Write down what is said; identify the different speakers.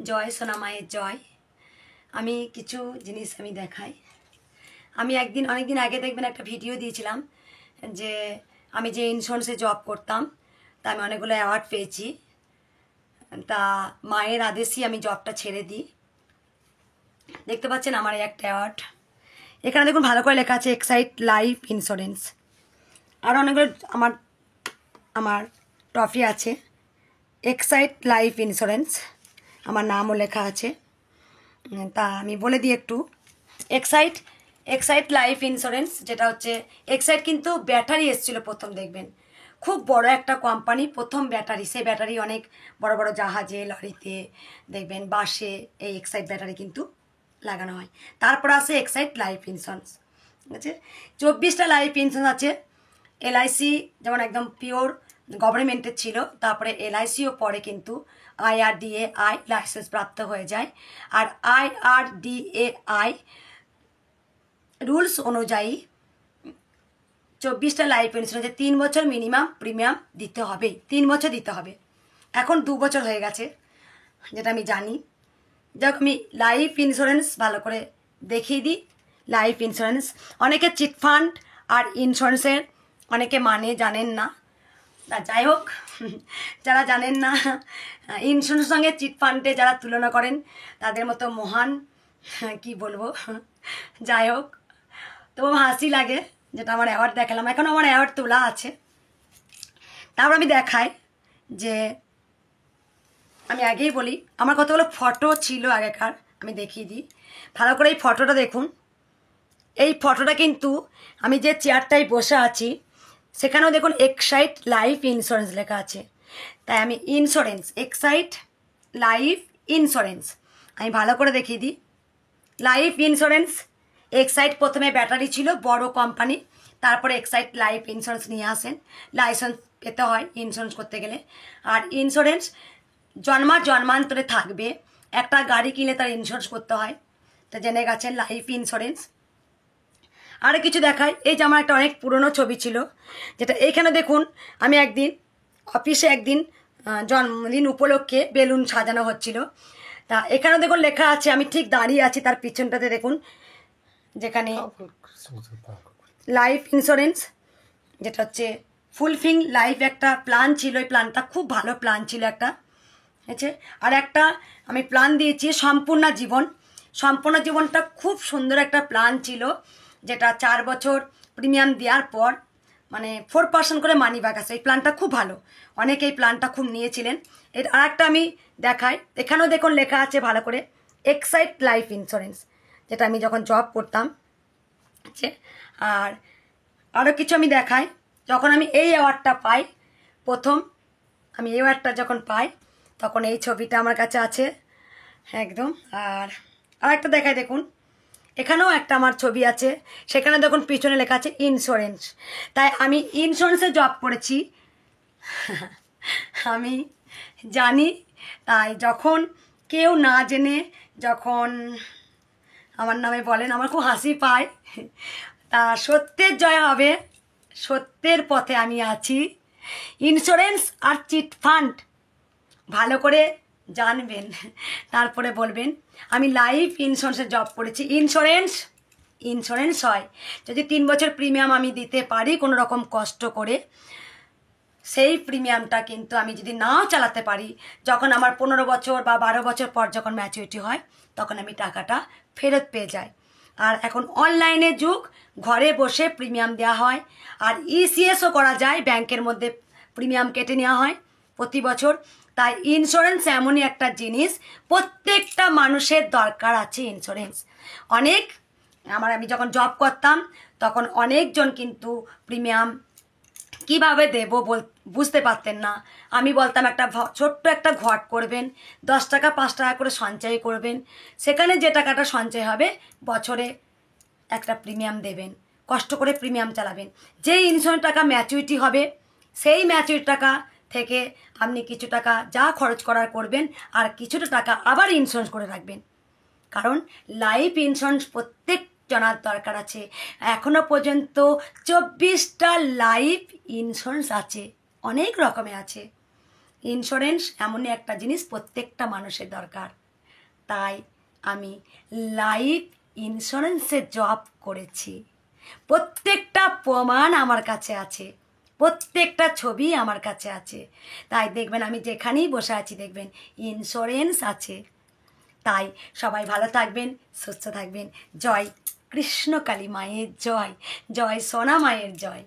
Speaker 1: জয় সোনামায়ের জয়। আমি কিছু জিনিস আমি দেখাই। আমি অনেকদিন আগে দেখবেন একটা ভিডিও দিয়েছিলাম যে আমি যে ইন্স্যুরেন্সে জব করতাম তা আমি অনেকগুলো অ্যাওয়ার্ড পেয়েছি। তা মায়ের আদেশেই আমি জবটা ছেড়ে দিই। দেখতে পাচ্ছেন আমার এই একটা অ্যাওয়ার্ড। এখানে দেখুন ভালো করে লেখা আছে এক্সাইট লাইফ ইন্স্যুরেন্স। আর অনেকগুলো আমার আমার ট্রফি আছে। এক্সাইট লাইফ ইন্স্যুরেন্স আমার নামও লেখা আছে। তা আমি বলে দিই একটু। এক্সাইট লাইফ ইন্স্যুরেন্স যেটা হচ্ছে এক্সাইট কিন্তু ব্যাটারি এসেছিলো প্রথম, দেখবেন খুব বড় একটা কোম্পানি, প্রথম ব্যাটারি। সেই ব্যাটারি অনেক বড় বড় জাহাজে, লরিতে, দেখবেন বাসে এই এক্সাইট ব্যাটারি কিন্তু লাগানো হয়। তারপর আসে এক্সাইট লাইফ ইন্স্যুরেন্স। ঠিক আছে, 24টা লাইফ ইন্স্যুরেন্স আছে। এলআইসি যেমন একদম পিওর গভর্নমেন্টের ছিল, তারপরে এলআইসিও পরে কিন্তু IRDAI লাইসেন্স প্রাপ্ত হয়ে যায়। আর IRDAI রুলস অনুযায়ী 24টা লাইফ ইন্স্যুরেন্সে 3 বছর মিনিমাম প্রিমিয়াম দিতে হবে, 3 বছর দিতে হবে। এখন 2 বছর হয়ে গেছে, যেটা আমি জানি। যাক, আমি লাইফ ইন্স্যুরেন্স ভালো করে দেখিয়ে দিই। লাইফ ইন্স্যুরেন্স অনেকে চিটফান্ড আর ইন্স্যুরেন্সের অনেকে জানেন না। যাই হোক, যারা জানেন না, ইন্স্যুরেন্সের সঙ্গে চিটফান্ডে যারা তুলনা করেন তাদের মতো মহান কি বলবো। যাই হোক, তো হাসি লাগে যেটা আমার অ্যাওয়ার্ড দেখালাম। এখন আমার অ্যাওয়ার্ড তোলা আছে। তারপর আমি দেখাই যে আমি আগেই বলি আমার কতগুলো ফটো ছিল আগেকার, আমি দেখিয়ে দিই। ভালো করে এই ফটোটা দেখুন। এই ফটোটা কিন্তু আমি যে চেয়ারটায় বসে আছি সেখানেও দেখুন এক্সাইট লাইফ ইন্স্যুরেন্স লেখা আছে। তাই আমি ইন্স্যুরেন্স, এক্সাইট লাইফ ইন্স্যুরেন্স আমি ভালো করে দেখিয়ে দিই। লাইফ ইন্স্যুরেন্স এক্সাইট প্রথমে ব্যাটারি ছিল, বড় কোম্পানি। তারপরে এক্সাইট লাইফ ইন্স্যুরেন্স নিয়ে আসেন। লাইসেন্স পেতে হয় ইন্স্যুরেন্স করতে গেলে। আর ইন্স্যুরেন্স জন্মান্তরে থাকবে। একটা গাড়ি কিনলে তার ইন্স্যুরেন্স করতে হয়, তা জেনে গেছেন লাইফ ইন্স্যুরেন্স। আরও কিছু দেখায়। এই যে আমার একটা অনেক পুরনো ছবি ছিল, যেটা এইখানে দেখুন আমি অফিসে জন্মদিন উপলক্ষে বেলুন সাজানো হচ্ছিল। তা এখানে দেখুন লেখা আছে, আমি ঠিক দাঁড়িয়ে আছি, তার পিছনটাতে দেখুন যেখানে লাইফ ইন্স্যুরেন্স, যেটা হচ্ছে ফুলফিল লাইফ একটা প্ল্যান ছিল। এই প্ল্যানটা খুব ভালো প্ল্যান ছিল একটা। আছে আর একটা আমি প্ল্যান দিয়েছি সম্পূর্ণ জীবনটা খুব সুন্দর একটা প্ল্যান ছিল, যেটা 4 বছর প্রিমিয়াম দেওয়ার পর মানে 4% করে মানি ব্যাক আছে। এই প্ল্যানটা খুব ভালো, অনেকে এই প্ল্যানটা খুব নিয়েছিলেন। এর আর একটা আমি দেখাই। এখানেও দেখুন লেখা আছে ভালো করে এক্সাইট লাইফ ইন্স্যুরেন্স, যেটা আমি যখন জব করতাম। আছে আর আরও কিছু আমি দেখাই। যখন আমি এই অ্যাওয়ার্ডটা পাই, প্রথম আমি এই অ্যাওয়ার্ডটা যখন পাই তখন এই ছবিটা আমার কাছে আছে একদম। আর একটা দেখাই, দেখুন এখানেও একটা আমার ছবি আছে, সেখানে দেখুন পিছনে লেখা আছে ইন্স্যুরেন্স। তাই আমি ইন্স্যুরেন্সে জব করেছি, আমি জানি। তাই যখন কেউ না জেনে যখন আমার নামে বলেন আমার খুব হাসি পায়। তা সত্যের জয় হবে, সত্যের পথে আমি আছি। ইন্স্যুরেন্স আর চিটফান্ড ভালো করে জানবেন, তারপরে বলবেন। আমি লাইফ ইন্স্যুরেন্সে জব করেছি। ইন্স্যুরেন্স হয় যদি 3 বছর প্রিমিয়াম আমি দিতে পারি কোনো রকম কষ্ট করে। সেই প্রিমিয়ামটা কিন্তু আমি যদি নাও চালাতে পারি, যখন আমার 15 বছর বা 12 বছর পর যখন ম্যাচুরিটি হয় তখন আমি টাকাটা ফেরত পেয়ে যাই। আর এখন অনলাইনে যুগ, ঘরে বসে প্রিমিয়াম দেওয়া হয়। আর ECSও করা যায়, ব্যাংকের মধ্যে প্রিমিয়াম কেটে নেওয়া হয় প্রতি বছর। তাই ইন্স্যুরেন্স এমনই একটা জিনিস, প্রত্যেকটা মানুষের দরকার আছে ইন্স্যুরেন্স। আমি যখন জব করতাম তখন অনেকজন কিন্তু প্রিমিয়াম কিভাবে দেব বুঝতে পারতেন না। আমি বলতাম ছোট্ট একটা ঘট করবেন, 10 টাকা 5 টাকা করে সঞ্চয় করবেন, সেখানে যে টাকাটা সঞ্চয় হবে বছরে একটা প্রিমিয়াম দেবেন, কষ্ট করে প্রিমিয়াম চালাবেন। যেই ইন্স্যুরেন্স টাকা ম্যাচুরিটি হবে সেই ম্যাচুরিটি টাকা থেকে আপনি কিছু টাকা যা খরচ করার করবেন, আর কিছুটা টাকা আবার ইন্স্যুরেন্স করে রাখবেন। কারণ লাইফ ইন্স্যুরেন্স প্রত্যেক জানার দরকার আছে। এখনো পর্যন্ত 24টা লাইফ ইন্স্যুরেন্স আছে, অনেক রকমের আছে। ইন্স্যুরেন্স এমনই একটা জিনিস প্রত্যেকটা মানুষের দরকার। তাই আমি লাইফ ইন্স্যুরেন্সের জব করেছি। প্রত্যেকটা প্রমাণ আমার কাছে আছে, প্রত্যেকটা ছবি আমার কাছে আছে। তাই দেখবেন আমি যেখানেই বসে আছি দেখবেন ইন্স্যুরেন্স আছে। তাই সবাই ভালো থাকবেন, সুস্থ থাকবেন। জয় কৃষ্ণকালী মায়ের জয়, জয় সোনা মায়ের জয়।